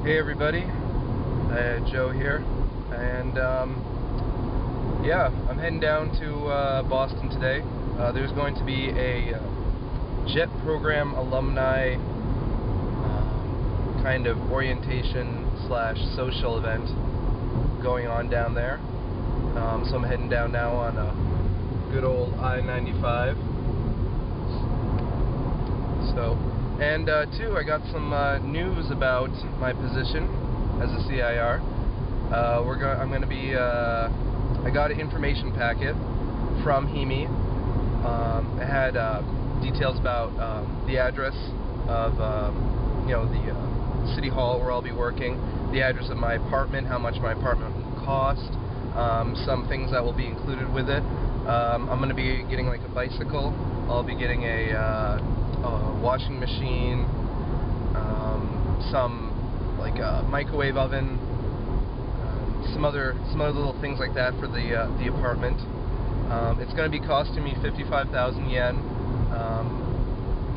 Hey everybody, Joe here, and yeah, I'm heading down to Boston today. There's going to be a JET program alumni kind of orientation / social event going on down there. So I'm heading down now on a good old I-95. And two, I got some news about my position as a CIR. I'm going to be. I got an information packet from Himi. It had details about the address of the city hall where I'll be working, the address of my apartment, how much my apartment will cost, some things that will be included with it. I'm going to be getting like a bicycle. I'll be getting a washing machine, some like a microwave oven, some other little things like that for the apartment. It's going to be costing me 55,000 yen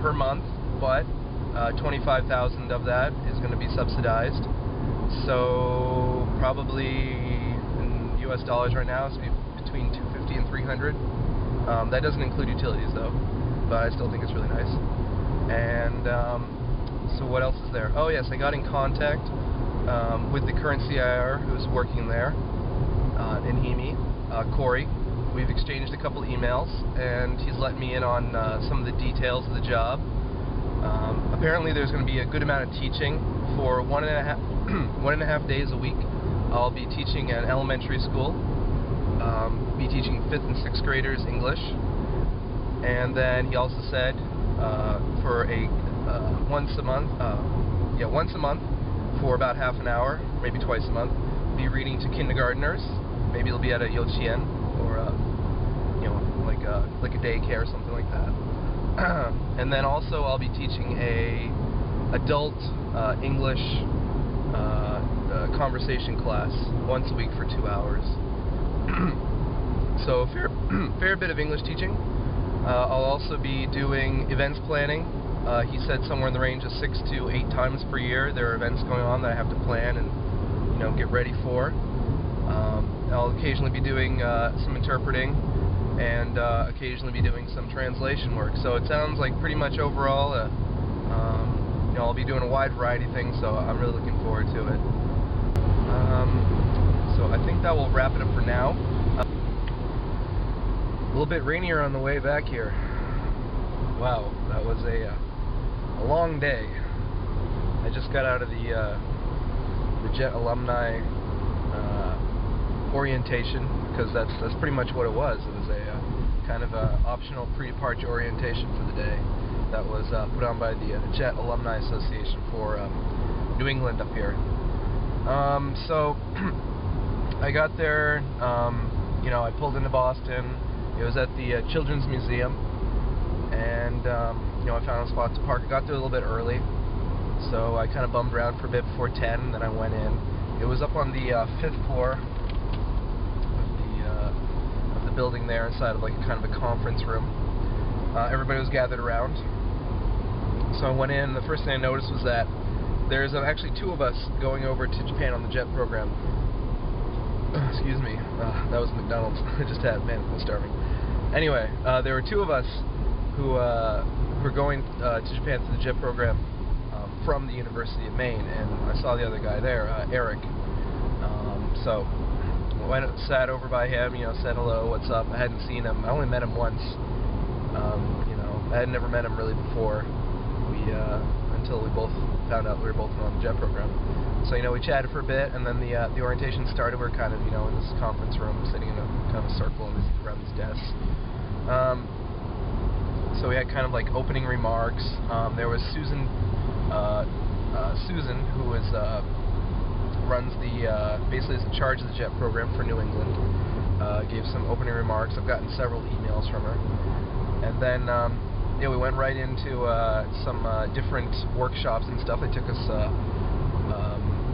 per month, but 25,000 of that is going to be subsidized. So probably in US dollars right now it's between 250 and 300. That doesn't include utilities though, but I still think it's really nice. And so what else is there? Oh yes, I got in contact with the current CIR who's working there in Himi, Corey. We've exchanged a couple emails, and he's let me in on some of the details of the job. Apparently there's going to be a good amount of teaching for 1.5 days a week. I'll be teaching at an elementary school, be teaching 5th and 6th graders English, and then he also said for a once a month for about half an hour, maybe twice a month, be reading to kindergartners. Maybe it'll be at a yochien or like a daycare or something like that. And then also I'll be teaching a adult English conversation class once a week for 2 hours. So fair bit of English teaching. I'll also be doing events planning. He said somewhere in the range of 6 to 8 times per year there are events going on that I have to plan and get ready for. I'll occasionally be doing some interpreting and occasionally be doing some translation work. So it sounds like pretty much overall I'll be doing a wide variety of things, so I'm really looking forward to it. So I think that will wrap it up for now. A little bit rainier on the way back here. Wow, that was a long day. I just got out of the JET Alumni orientation, because that's pretty much what it was. It was a kind of a optional pre-departure orientation for the day that was put on by the JET Alumni Association for New England up here. So I got there, I pulled into Boston. It was at the Children's Museum, and I found a spot to park. I got there a little bit early, so I kind of bummed around for a bit before 10, and then I went in. It was up on the 5th floor of the building there, inside of like kind of a conference room. Everybody was gathered around, so I went in. The first thing I noticed was that there's actually 2 of us going over to Japan on the JET program. Excuse me, that was McDonald's. I just had, man, I'm starving. Anyway, there were 2 of us who were going to Japan through the JET program from the University of Maine, and I saw the other guy there, Eric. So I went, sat over by him, said hello, what's up. I hadn't seen him. I only met him once. I had never met him really before. Until we both found out we were both on the JET program. So we chatted for a bit, and then the orientation started. We're kind of in this conference room, sitting in a kind of a circle around these desks. So we had kind of like opening remarks. There was Susan, who runs basically is in charge of the JET program for New England. Gave some opening remarks. I've gotten several emails from her, and then we went right into some different workshops and stuff. They took us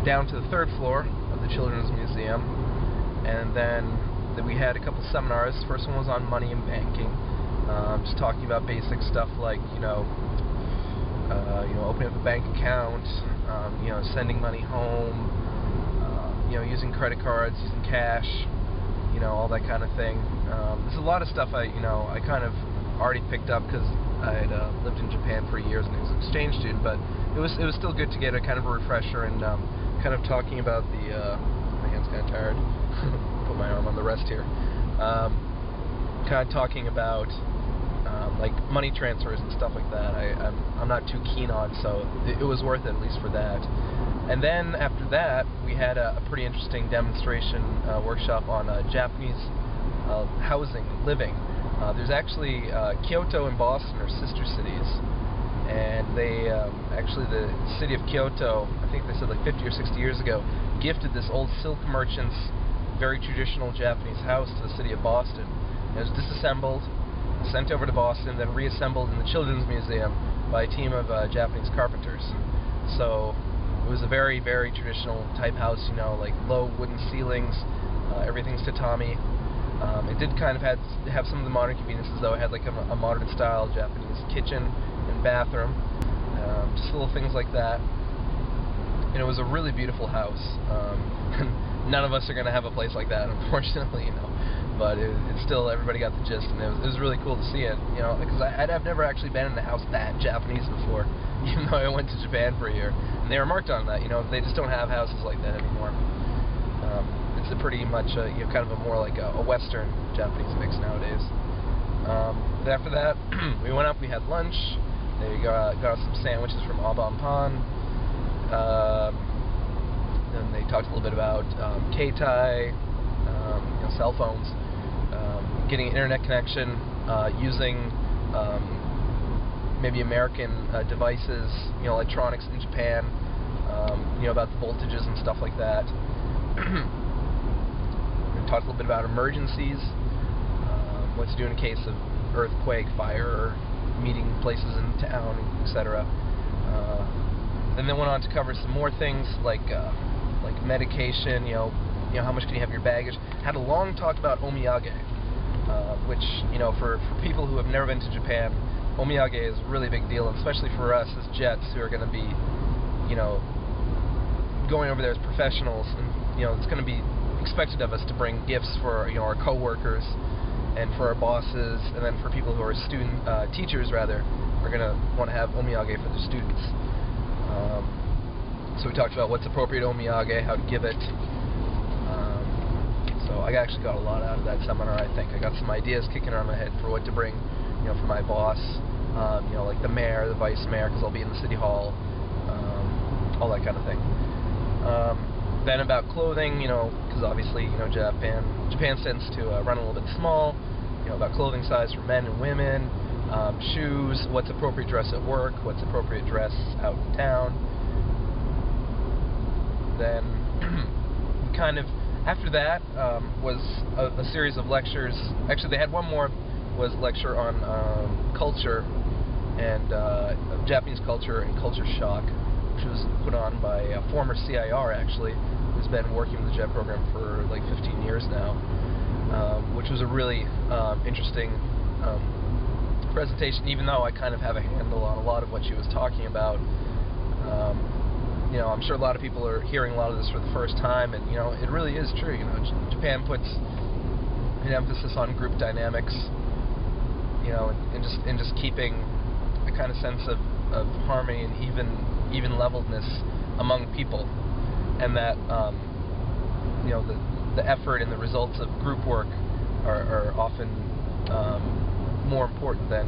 down to the 3rd floor of the Children's Museum, and then we had a couple seminars. The first one was on money and banking, just talking about basic stuff like opening up a bank account, sending money home, using credit cards, using cash, all that kind of thing. There's a lot of stuff I kind of already picked up because I had lived in Japan for years and I was an exchange student, but it was still good to get a kind of a refresher and kind of talking about the my hand's kind of tired. Put my arm on the rest here. Kind of talking about like money transfers and stuff like that. I'm not too keen on, so it was worth it at least for that. And then after that, we had a pretty interesting demonstration workshop on Japanese housing and living. There's actually Kyoto and Boston are sister cities, and they actually the city of Kyoto, I think they said like 50 or 60 years ago, gifted this old silk merchant's very traditional Japanese house to the city of Boston. It was disassembled, sent over to Boston, then reassembled in the Children's Museum by a team of Japanese carpenters. So it was a very, very traditional type house, like low wooden ceilings, everything's tatami. It did kind of have some of the modern conveniences, though. It had like a modern style Japanese kitchen and bathroom, just little things like that. And it was a really beautiful house. None of us are going to have a place like that, unfortunately, But it's still, everybody got the gist, and it was really cool to see it, because I've never actually been in a house that Japanese before, even though I went to Japan for a year. And they remarked on that, they just don't have houses like that anymore. It's a pretty much, kind of a more like a Western Japanese mix nowadays. But after that, we went up, we had lunch, they got some sandwiches from Abampan. Then they talked a little bit about Keitai, cell phones, getting an internet connection, using maybe American devices, electronics in Japan, about the voltages and stuff like that. We talked a little bit about emergencies, what to do in case of earthquake, fire, meeting places in town, etc. Then they went on to cover some more things like medication, how much can you have in your baggage. Had a long talk about omiyage, which, for people who have never been to Japan, omiyage is a really big deal, and especially for us as Jets who are going to be, going over there as professionals, and, it's going to be expected of us to bring gifts for, our co-workers and for our bosses, and then for people who are teachers rather, are going to want to have omiyage for their students. So we talked about what's appropriate omiyage, how to give it. So I actually got a lot out of that seminar, I think. I got some ideas kicking around my head for what to bring, for my boss, like the mayor, the vice mayor, because I'll be in the city hall, all that kind of thing. Then about clothing, because obviously, Japan tends to run a little bit small, about clothing size for men and women, shoes, what's appropriate dress at work, what's appropriate dress out in town. Then kind of after that was a series of lectures. Actually, they had one more, was a lecture on culture and Japanese culture and culture shock, which was put on by a former CIR, actually, who's been working with the JET program for like 15 years now, which was a really interesting presentation, even though I kind of have a handle on a lot of what she was talking about. I'm sure a lot of people are hearing a lot of this for the first time, and it really is true. Japan puts an emphasis on group dynamics, and just keeping a kind of sense of harmony and even leveledness among people, and that the effort and the results of group work are often more important than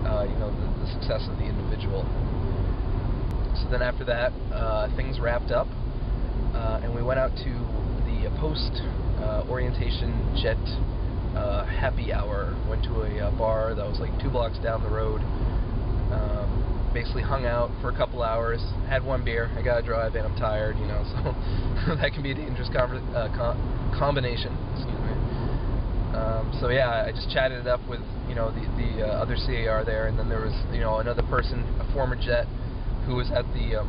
the success of the individual. So then after that, things wrapped up, and we went out to the post-orientation JET happy hour. Went to a bar that was like 2 blocks down the road. Basically hung out for a couple hours, had one beer. I gotta drive and I'm tired, so that can be a dangerous combination. Excuse me. So yeah, I just chatted it up with the other CIR there, and then there was another person, a former JET, who was at the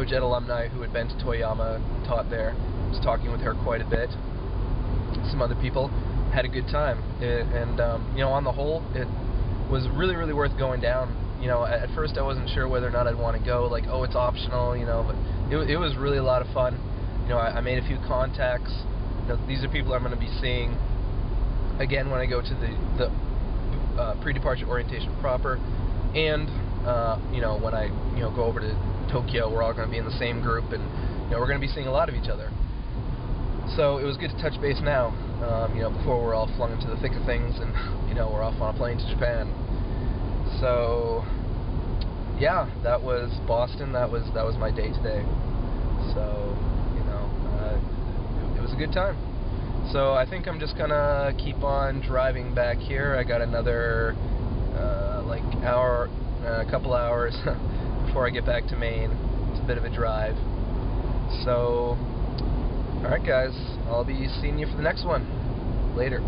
JET alumni who had been to Toyama and taught there. I was talking with her quite a bit. Some other people. Had a good time, and on the whole, it was really, really worth going down you know, at first I wasn't sure whether or not I'd want to go, like, oh, it's optional, you know, but it was really a lot of fun. You know, I made a few contacts. You know, these are people I'm going to be seeing again when I go to the pre-departure orientation proper, and you know, when I go over to Tokyo, we're all going to be in the same group, and you know, we're going to be seeing a lot of each other. So it was good to touch base now, you know, before we're all flung into the thick of things, and you know, we're off on a plane to Japan. So yeah, that was Boston. That was my day today. So you know, it was a good time. So I think I'm just gonna keep on driving back here. I got another like a couple hours before I get back to Maine. It's a bit of a drive. So alright guys, I'll be seeing you for the next one. Later.